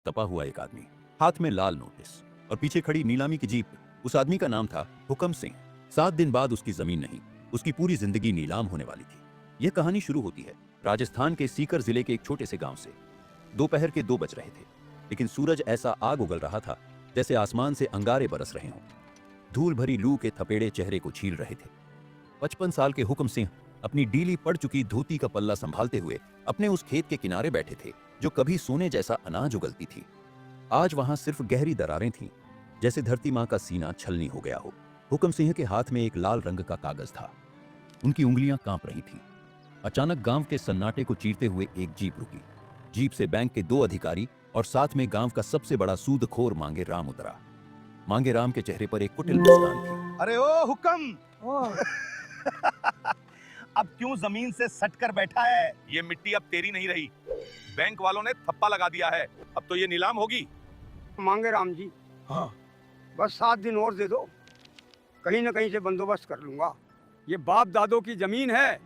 तपा हुआ एक आदमी, हाथ में लाल नोटिस और पीछे खड़ी नीलामी की जीप। उस आदमी का नाम था हुकम सिंह। 7 दिन बाद उसकी जमीन नहीं, उसकी पूरी जिंदगी नीलाम होने वाली थी। यह कहानी शुरू होती है राजस्थान के सीकर जिले के एक छोटे से गांव से। दोपहर के 2 बज रहे थे, लेकिन सूरज ऐसा आग उगल रहा था जैसे आसमान से अंगारे बरस रहे हों। धूल भरी लू के थपेड़े चेहरे को छील रहे थे। 55 साल के हुकम सिंह अपनी डीली पड़ चुकी धोती का पल्ला संभालते हुए अपने उस खेत के किनारे बैठे थे जो कभी सोने जैसा अनाज उगलती थी। आज वहां सिर्फ गहरी दरारें थीं, जैसे धरती मां का सीना छलनी हो गया हो। हुकम सिंह के हाथ में एक लाल रंग का कागज था। उनकी उंगलियां कांप रही थीं। अचानक गांव के सन्नाटे को चीरते हुए एक जीप रुकी। जीप से बैंक के 2 अधिकारी और साथ में गांव का सबसे बड़ा सूदखोर मांगे राम उतरा। मांगे राम के चेहरे पर एक कुटिल मुस्कान थी। अरे ओ हुक्म अब क्यों जमीन से सट कर बैठा है? ये मिट्टी अब तेरी नहीं रही। बैंक वालों ने थप्पा लगा दिया है, अब तो ये नीलाम होगी। मांगे राम जी, हाँ। बस 7 दिन और दे दो, कहीं ना कहीं से बंदोबस्त कर लूंगा। ये बाप दादों की जमीन है,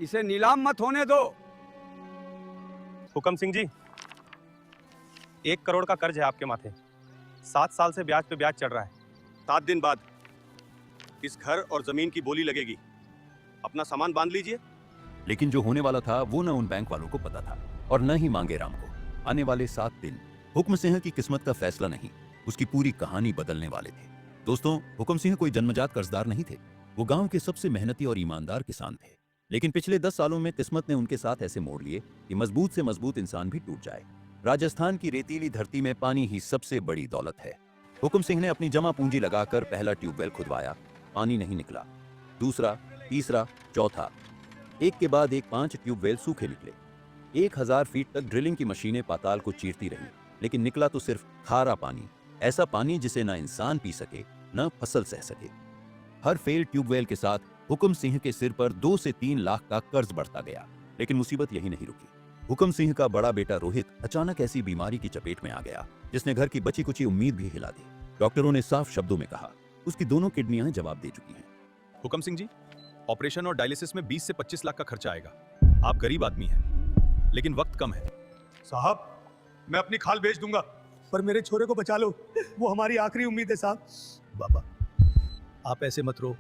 इसे नीलाम मत होने दो। हुकम सिंह जी, 1 करोड़ का कर्ज है आपके माथे। 7 साल से ब्याज पे ब्याज चढ़ रहा है। 7 दिन बाद इस घर और जमीन की बोली लगेगी। अपना सामान बांध लीजिए। लेकिन जो होने वाला था वो न उन बैंक वालों को पता था और न ही मांगे राम को। आने वाले 7 दिन हुक्म सिंह की किस्मत का फैसला नहीं, उसकी पूरी कहानी बदलने वाले थे। दोस्तों, हुक्म सिंह कोई जन्मजात कर्जदार नहीं थे। वो गांव के सबसे मेहनती और ईमानदार किसान थे। लेकिन पिछले 10 सालों में किस्मत ने उनके साथ ऐसे मोड़ लिए कि मजबूत से मजबूत इंसान भी टूट जाए। राजस्थान की रेतीली धरती में पानी ही सबसे बड़ी दौलत है। हुक्म सिंह ने अपनी जमा पूंजी लगाकर पहला ट्यूबवेल खुदवाया। पानी नहीं निकला। दूसरा, तीसरा, चौथा, एक के बाद एक 5 ट्यूबवेल सूखे निकले। 1000 फीट तक ड्रिलिंग की मशीनें पाताल को चीरती रहीं, लेकिन निकला तो सिर्फ खारा पानी। ऐसा पानी जिसे ना इंसान पी सके, ना फसल सह सके। हर फेल ट्यूबवेल के साथ हुक्म सिंह के सिर पर 2 से 3 लाख का कर्ज बढ़ता गया। लेकिन मुसीबत यही नहीं रुकी। हुक्म सिंह का बड़ा बेटा रोहित अचानक ऐसी बीमारी की चपेट में आ गया जिसने घर की बची कुची उम्मीद भी हिला दी। डॉक्टरों ने साफ शब्दों में कहा, उसकी दोनों किडनियां जवाब दे चुकी हैं। हुक्म सिंह जी, ऑपरेशन और डायलिसिस में 20 से 25 लाख का खर्चा आएगा। आप गरीब आदमी हैं, लेकिन वक्त कम है। साहब, मैं अपनी खाल बेच दूंगा, पर मेरे छोरे को बचा लो, वो हमारी आखिरी उम्मीद है साहब। बाबा, आप ऐसे मत रो,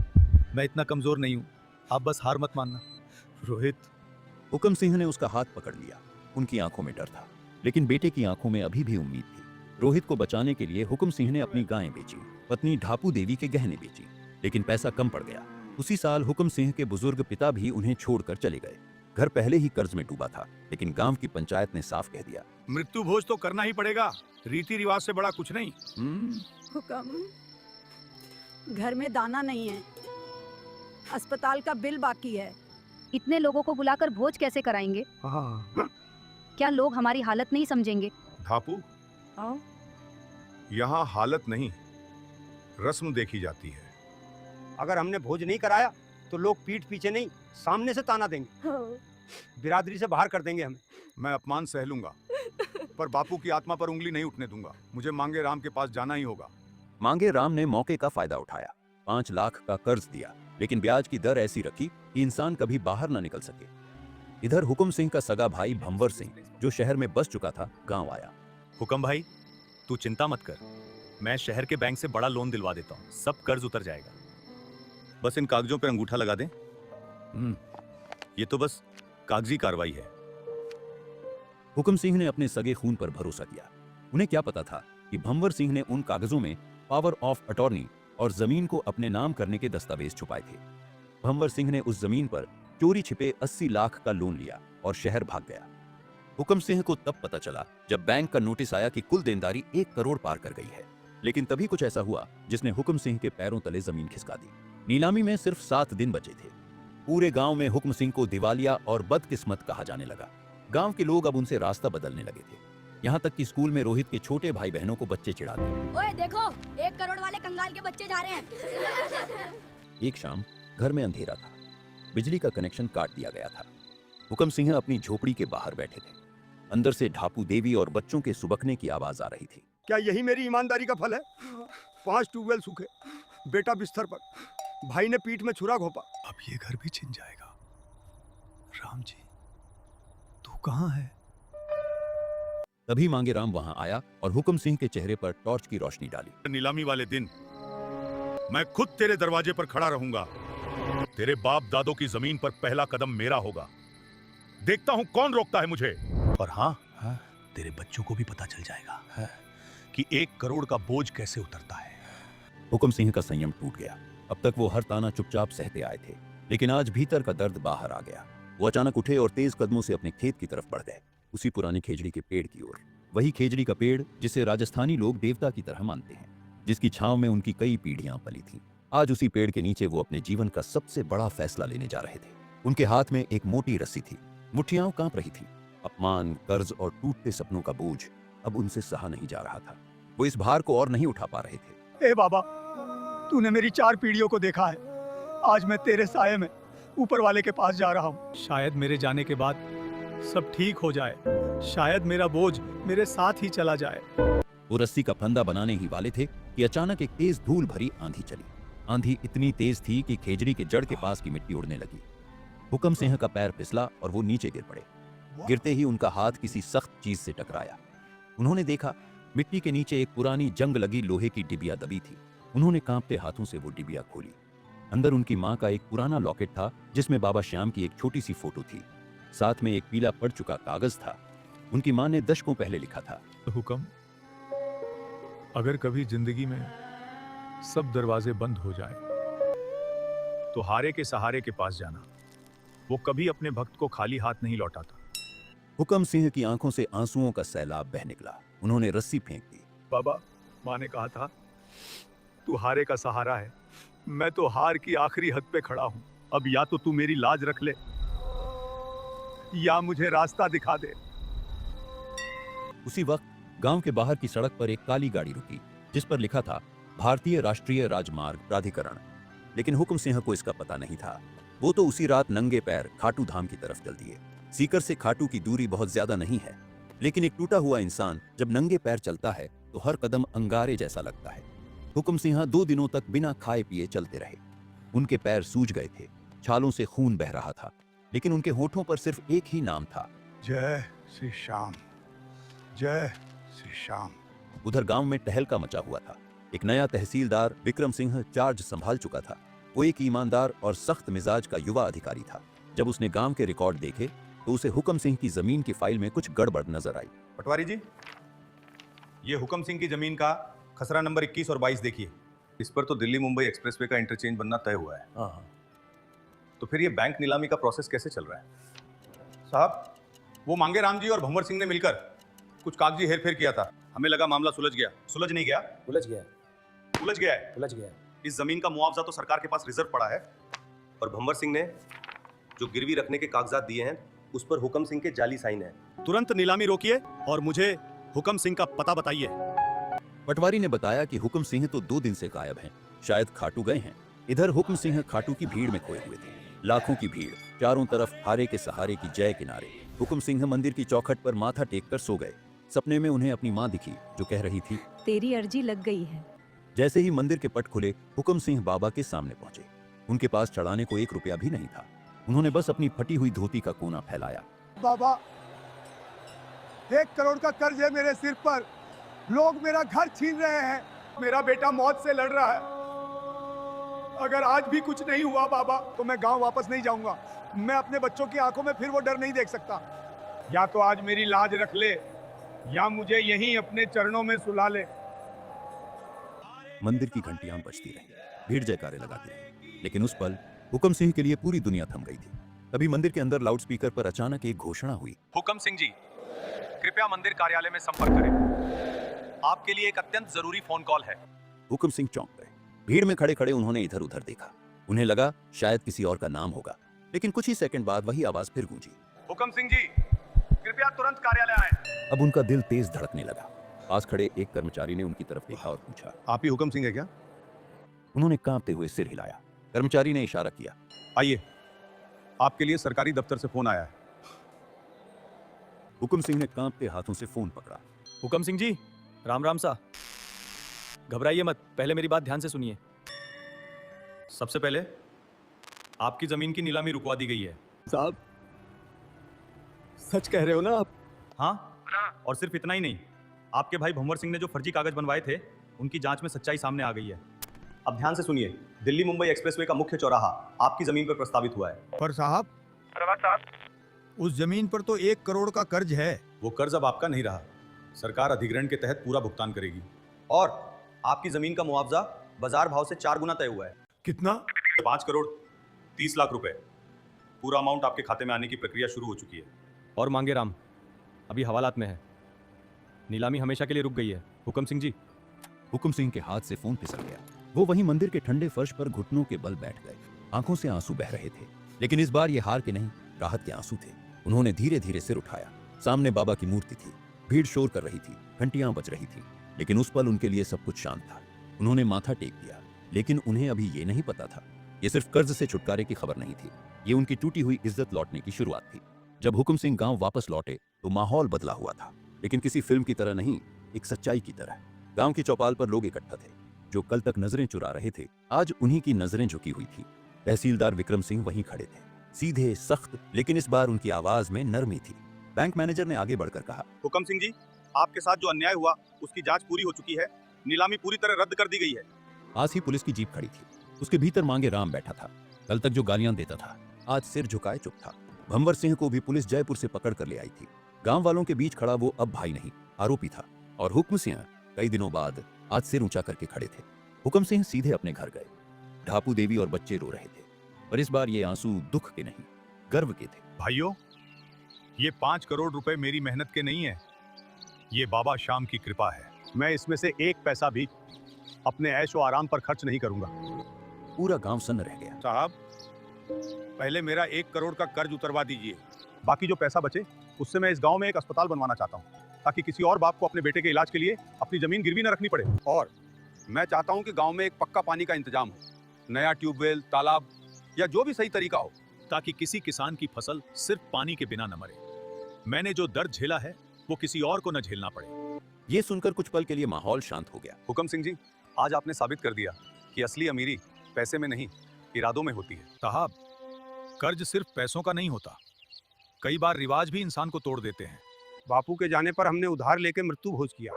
मैं इतना कमजोर नहीं हूँ, आप बस हार मत मानना। रोहित। हुक्म सिंह ने उसका हाथ पकड़ लिया। उनकी आंखों में डर था, लेकिन बेटे की आंखों में अभी भी उम्मीद थी। रोहित को बचाने के लिए हुक्म सिंह ने अपनी गायें बेची, पत्नी ढापू देवी के गहने बेची, लेकिन पैसा कम पड़ गया। उसी साल हुक्म सिंह के बुजुर्ग पिता भी उन्हें छोड़कर चले गए। घर पहले ही कर्ज में डूबा था, लेकिन गांव की पंचायत ने साफ कह दिया, मृत्यु भोज तो करना ही पड़ेगा, रीति रिवाज से बड़ा कुछ नहीं। हुक्म, घर में दाना नहीं है, अस्पताल का बिल बाकी है। इतने लोगों को बुलाकर भोज कैसे कराएंगे? हाँ। क्या लोग हमारी हालत नहीं समझेंगे? ढापू, आओ। यहाँ हालत नहीं, रस्म देखी जाती है। अगर हमने भोज नहीं कराया तो लोग पीठ पीछे नहीं, सामने से ताना देंगे, बिरादरी से बाहर कर देंगे हमें। मैं अपमान सह लूंगा, पर बापू की आत्मा पर उंगली नहीं उठने दूंगा। मुझे मांगे राम के पास जाना ही होगा। मांगे राम ने मौके का फायदा उठाया, 5 लाख का कर्ज दिया, लेकिन ब्याज की दर ऐसी रखी कि इंसान कभी बाहर न निकल सके। इधर हुक्म सिंह का सगा भाई भंवर सिंह, जो शहर में बस चुका था, गांव आया। हुकम भाई, तू चिंता मत कर, मैं शहर के बैंक से बड़ा लोन दिलवा देता हूँ, सब कर्ज उतर जाएगा। बस इन कागजों पर अंगूठा लगा दें। ये तो बस कागजी कार्रवाई है। हुक्म सिंह ने अपने सगे खून पर भरोसा किया। उन्हें क्या पता था कि भंवर सिंह ने उन कागजों में पावर ऑफ अटॉर्नी और जमीन को अपने नाम करने के दस्तावेज छुपाए थे। भंवर सिंह ने उस जमीन पर चोरी छिपे 80 लाख का लोन लिया और शहर भाग गया। हुक्म सिंह को तब पता चला जब बैंक का नोटिस आया कि कुल देनदारी 1 करोड़ पार कर गई है। लेकिन तभी कुछ ऐसा हुआ जिसने हुक्म सिंह के पैरों तले जमीन खिसका दी। नीलामी में सिर्फ 7 दिन बचे थे। पूरे गांव में हुक्म सिंह को दिवालिया और बदकिस्मत कहा जाने लगा। गांव के लोग अब उनसे रास्ता बदलने लगे थे। यहाँ तक कि स्कूल में रोहित के छोटे भाई बहनों को बच्चे चिढ़ाते। ओए देखो, 1 करोड़ वाले कंगाल के बच्चे जा रहे हैं। एक शाम घर में अंधेरा था, बिजली का कनेक्शन काट दिया गया था। हुक्म सिंह अपनी झोपड़ी के बाहर बैठे थे। अंदर से ढापू देवी और बच्चों के सुबकने की आवाज आ रही थी। क्या यही मेरी ईमानदारी का फल है? 5 ट्यूबवेल सूखे, बेटा बिस्तर पर, भाई ने पीठ में छुरा घोंपा। अब ये घर भी छिन जाएगा। राम जी, तू कहाँ है? तभी मांगेराम वहां आया और हुक्म सिंह के चेहरे पर टॉर्च की रोशनी डाली। नीलामी वाले दिन मैं खुद तेरे दरवाजे पर खड़ा रहूंगा। तेरे बाप दादों की जमीन पर पहला कदम मेरा होगा। देखता हूं कौन रोकता है मुझे। और हाँ, तेरे बच्चों को भी पता चल जाएगा कि 1 करोड़ का बोझ कैसे उतरता है। हुक्म सिंह का संयम टूट गया। अब तक वो हर ताना चुपचाप सहते आए थे, लेकिन आज भीतर का दर्द बाहर आ गया। वो अचानक उठे और तेज कदमों से अपने खेत की तरफ बढ़ गए, उसी पुरानी खेजड़ी के पेड़ की ओर। वही खेजड़ी का पेड़ जिसे राजस्थानी लोग देवता की तरह मानते हैं, जिसकी छांव में उनकी कई पीढ़ियां पली थीं। आज उसी पेड़ के नीचे वो अपने जीवन का सबसे बड़ा फैसला लेने जा रहे थे। उनके हाथ में एक मोटी रस्सी थी, मुट्ठियां कांप रही थी। अपमान, कर्ज और टूटते सपनों का बोझ अब उनसे सहा नहीं जा रहा था। वो इस भार को और नहीं उठा पा रहे थे। ए बाबा, तूने मेरी 4 पीढ़ियों को देखा है। आज मैं तेरे साये में ऊपर वाले के पास जा रहा हूँ। शायद मेरे जाने के बाद सब ठीक हो जाए। शायद मेरा बोझ मेरे साथ ही चला जाए। वो रस्सी का फंदा बनाने ही वाले थे कि अचानक एक तेज धूल भरी आंधी चली। आंधी इतनी तेज थी कि खेजड़ी के जड़ के पास की मिट्टी उड़ने लगी। हुक्म सिंह का पैर फिसला और वो नीचे गिर पड़े। गिरते ही उनका हाथ किसी सख्त चीज से टकराया। उन्होंने देखा मिट्टी के नीचे एक पुरानी जंग लगी लोहे की डिबिया दबी थी। उन्होंने कांपते हाथों से वो डिबिया खोली। अंदर उनकी मां का एक पुराना लॉकेट था, जिसमें बाबा श्याम की एक छोटी सी फोटो थी। साथ में एक पीला पड़ चुका कागज था। उनकी मां ने दशकों पहले लिखा था, हुक्म, अगर कभी जिंदगी में सब दरवाजे बंद हो जाए तो हारे के सहारे के पास जाना। वो कभी अपने भक्त को खाली हाथ नहीं लौटाता। हुक्म सिंह की आंखों से आंसुओं का सैलाब बह निकला। उन्होंने रस्सी फेंक दी। बाबा, माँ ने कहा था तू हारे का सहारा है। मैं तो हार की आखिरी हद पे खड़ा हूं। अब या तो तू मेरी लाज रख ले या मुझे रास्ता दिखा दे। उसी वक्त गांव के बाहर की सड़क पर एक काली गाड़ी रुकी, जिस पर लिखा था भारतीय राष्ट्रीय राजमार्ग प्राधिकरण। लेकिन हुक्म सिंह को इसका पता नहीं था। वो तो उसी रात नंगे पैर खाटू धाम की तरफ चल दिए। सीकर से खाटू की दूरी बहुत ज्यादा नहीं है, लेकिन एक टूटा हुआ इंसान जब नंगे पैर चलता है तो हर कदम अंगारे जैसा लगता है। हुक्म सिंह 2 दिनों तक बिना खाए पिए चलते रहे। उनके पैर सूज गए थे, छालों से खून बह रहा था, लेकिन उनके होठों पर सिर्फ एक ही नाम था, जय श्री श्याम, जय श्री श्याम। उधर गांव में टहलका मचा हुआ था। एक नया तहसीलदार विक्रम सिंह चार्ज संभाल चुका था। वो एक ईमानदार और सख्त मिजाज का युवा अधिकारी था। जब उसने गांव के रिकॉर्ड देखे तो उसे हुक्म सिंह की जमीन की फाइल में कुछ गड़बड़ नजर आई। पटवारी जी, ये हुक्म सिंह की जमीन का खसरा नंबर 21 और 22 देखिए। इस पर तो दिल्ली मुंबई एक्सप्रेसवे का इंटरचेंज बनना तय हुआ है। तो फिर ये बैंक नीलामी का प्रोसेस कैसे चल रहा है? साहब, वो मांगेराम जी और भंवर सिंह ने मिलकर कुछ कागजी हेरफेर किया था। हमें लगा मामला सुलझ गया। सुलझ नहीं गया। उलझ गया। उलझ गया है। उलझ गया। इस जमीन का मुआवजा तो सरकार के पास रिजर्व पड़ा है। और भंवर सिंह ने जो गिरवी रखने के कागजात दिए हैं उस पर हुक्म सिंह के जाली साइन है। तुरंत नीलामी रोकिए और मुझे हुक्म सिंह का पता बताइए। पटवारी ने बताया कि हुक्म सिंह तो 2 दिन से गायब हैं, शायद खाटू गए हैं। इधर हुक्म सिंह खाटू की भीड़ में खोए हुए थे। लाखों की भीड़, चारों तरफ हारे के सहारे की जय किनारे। हुक्म सिंह मंदिर की चौखट पर माथा टेक कर सो गए। सपने में उन्हें अपनी मां दिखी, जो कह रही थी, तेरी अर्जी लग गई है। जैसे ही मंदिर के पट खुले, हुक्म सिंह बाबा के सामने पहुंचे। उनके पास चढ़ाने को 1 रुपया भी नहीं था। उन्होंने बस अपनी फटी हुई धोती का कोना फैलाया। बाबा, 1 करोड़ का कर्ज है मेरे सिर पर। लोग मेरा घर छीन रहे हैं। मेरा बेटा मौत से लड़ रहा है। अगर आज भी कुछ नहीं हुआ बाबा, तो मैं गांव वापस नहीं जाऊंगा। मैं अपने बच्चों की आंखों में फिर वो डर नहीं देख सकता। या तो आज मेरी लाज रख ले या मुझे यहीं अपने चरणों में सुला ले। मंदिर की घंटियां बजती रही, भीड़ जयकारे लगाती रही, लेकिन उस पल हुक्म सिंह के लिए पूरी दुनिया थम गई थी। तभी मंदिर के अंदर लाउडस्पीकर पर अचानक एक घोषणा हुई। हुक्म सिंह जी, कृपया मंदिर कार्यालय में संपर्क करें। आपके लिए एक अत्यंत जरूरी फोन कॉल है। हुक्म सिंह चौंक गए। भीड़ में खड़े खड़े उन्होंने इधर उधर देखा। उन्हें लगा शायद किसी और का नाम होगा, लेकिन कुछ ही सेकंड बाद वही आवाज फिर गूंजी। हुक्म सिंह जी, कृपया तुरंत कार्यालय आए। अब उनका दिल तेज धड़कने लगा। पास खड़े एक कर्मचारी ने उनकी तरफ देखा और पूछा, आप ही हुक्म सिंह है क्या? उन्होंने कांपते हुए सिर हिलाया। कर्मचारी ने इशारा किया, आइए, आपके लिए सरकारी दफ्तर से फोन आया है। हुक्म सिंह ने कांपते हाथों से फोन पकड़ा। हुक्म सिंह जी, राम राम सा। घबराइए मत, पहले मेरी बात ध्यान से सुनिए। सबसे पहले आपकी जमीन की नीलामी रुकवा दी गई है। साहब, सच कह रहे हो ना आप? हाँ, और सिर्फ इतना ही नहीं, आपके भाई भंवर सिंह ने जो फर्जी कागज बनवाए थे उनकी जांच में सच्चाई सामने आ गई है। अब ध्यान से सुनिए, दिल्ली मुंबई एक्सप्रेसवे का मुख्य चौराहा आपकी जमीन पर प्रस्तावित हुआ है। पर साहब, उस जमीन पर तो 1 करोड़ का कर्ज है। वो कर्ज अब आपका नहीं रहा, सरकार अधिग्रहण के तहत पूरा भुगतान करेगी और आपकी जमीन का मुआवजा बाजार भाव से 4 गुना तय हुआ है। कितना? 5 करोड़ 30 लाख रुपए। पूरा अमाउंट आपके खाते में आने की प्रक्रिया शुरू हो चुकी है। और मांगे राम अभी हवालात में है, नीलामी हमेशा के लिए रुक गई है। हुक्म सिंह जी। हुक्म सिंह के हाथ से फोन फिसल गया। वो वहीं मंदिर के ठंडे फर्श पर घुटनों के बल बैठ गए। आंखों से आंसू बह रहे थे, लेकिन इस बार ये हार के नहीं, राहत के आंसू थे। उन्होंने धीरे धीरे सिर उठाया। सामने बाबा की मूर्ति थी, भीड़ शोर कर रही थी, घंटियां बज रही थी, लेकिन उस पल उनके लिए सब कुछ शांत था। उन्होंने माथा टेक दिया, लेकिन उन्हें अभी ये नहीं पता था, ये सिर्फ कर्ज से छुटकारे की खबर नहीं थी, ये उनकी टूटी हुई इज्जत लौटने की शुरुआत थी। जब हुक्म सिंह गांव वापस लौटे तो माहौल बदला हुआ था, लेकिन किसी फिल्म की तरह नहीं, एक सच्चाई की तरह। गांव की चौपाल पर लोग इकट्ठा थे, जो कल तक नजरें चुरा रहे थे, आज उन्हीं की नजरें झुकी हुई थी। तहसीलदार विक्रम सिंह वहीं खड़े थे, सीधे सख्त, लेकिन इस बार उनकी आवाज में नरमी थी। बैंक मैनेजर ने आगे बढ़कर कहा, हुक्म सिंह जी, आपके साथ जो अन्याय हुआ उसकी जांच पूरी हो चुकी है, नीलामी पूरी तरह रद्द कर दी गई है। पास ही पुलिस की जीप खड़ी थी, उसके भीतर मांगे राम बैठा था। कल तक जो गालियां देता था, आज सिर झुकाए चुप था। भंवर सिंह को भी पुलिस जयपुर से पकड़ कर ले आई थी। गांव वालों के बीच खड़ा वो अब भाई नहीं, आरोपी था। और हुक्म सिंह कई दिनों बाद आज सिर ऊंचा करके खड़े थे। हुक्म सिंह सीधे अपने घर गए। ढापू देवी और बच्चे रो रहे थे, पर इस बार ये आंसू दुख के नहीं, गर्व के थे। भाइयों, ये 5 करोड़ रुपए मेरी मेहनत के नहीं है, ये बाबा श्याम की कृपा है। मैं इसमें से 1 पैसा भी अपने ऐशो आराम पर खर्च नहीं करूंगा। पूरा गांव सन्न रह गया। साहब, पहले मेरा 1 करोड़ का कर्ज उतरवा दीजिए। बाकी जो पैसा बचे उससे मैं इस गांव में एक अस्पताल बनवाना चाहता हूं, ताकि किसी और बाप को अपने बेटे के इलाज के लिए अपनी जमीन गिरवी न रखनी पड़े। और मैं चाहता हूं कि गांव में एक पक्का पानी का इंतजाम हो, नया ट्यूबवेल, तालाब या जो भी सही तरीका हो, ताकि किसी किसान की फसल सिर्फ पानी के बिना न मरे। मैंने जो दर्द झेला है वो किसी और को न झेलना पड़े। ये सुनकर कुछ पल के लिए माहौल शांत हो गया। हुक्म सिंह जी, आज आपने साबित कर दिया कि असली अमीरी पैसे में नहीं, इरादों में होती है। साहब, कर्ज सिर्फ पैसों का नहीं होता, कई बार रिवाज भी इंसान को तोड़ देते हैं। बापू के जाने पर हमने उधार लेके मृत्यु भोज किया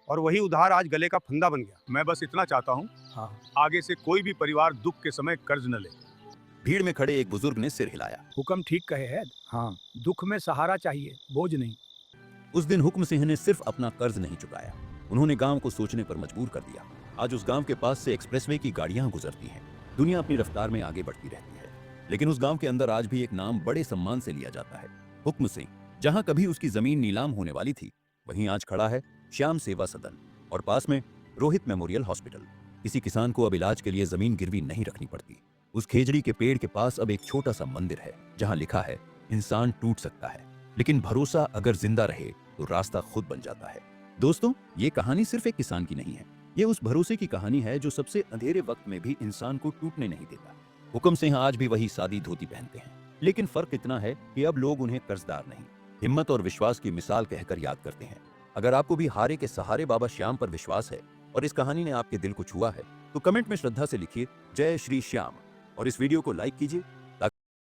और वही उधार आज गले का फंदा बन गया। मैं बस इतना चाहता हूँ, आगे से कोई भी परिवार दुख के समय कर्ज न ले। भीड़ में खड़े एक बुजुर्ग ने सिर हिलाया। हुक्म ठीक कहे है। हाँ, दुख में सहारा चाहिए, बोझ नहीं। उस दिन हुक्म सिंह ने सिर्फ अपना कर्ज नहीं चुकाया, उन्होंने गांव को सोचने पर मजबूर कर दिया। आज उस गांव के पास से एक्सप्रेसवे की गाड़ियां गुजरती हैं, दुनिया अपनी रफ्तार में आगे बढ़ती रहती है, लेकिन उस गांव के अंदर आज भी एक नाम बड़े सम्मान से लिया जाता है, हुक्म सिंह। जहां कभी उसकी जमीन नीलाम होने वाली थी, वहीं आज खड़ा है श्याम सेवा सदन और पास में रोहित मेमोरियल हॉस्पिटल। किसी किसान को अब इलाज के लिए जमीन गिरवी नहीं रखनी पड़ती। उस खेजड़ी के पेड़ के पास अब एक छोटा सा मंदिर है, जहां लिखा है, इंसान टूट सकता है, लेकिन भरोसा अगर जिंदा रहे तो रास्ता खुद बन जाता है। दोस्तों, ये कहानी सिर्फ एक किसान की नहीं है, ये उस भरोसे की कहानी है जो सबसे अंधेरे वक्त में भी इंसान को टूटने नहीं देता। हुक्म सिंह आज भी वही सादी धोती पहनते हैं, लेकिन फर्क इतना है कि अब लोग उन्हें कर्जदार नहीं, हिम्मत और विश्वास की मिसाल कहकर याद करते हैं। अगर आपको भी हारे के सहारे बाबा श्याम पर विश्वास है और इस कहानी ने आपके दिल को छुआ है, तो कमेंट में श्रद्धा से लिखिए जय श्री श्याम और इस वीडियो को लाइक कीजिए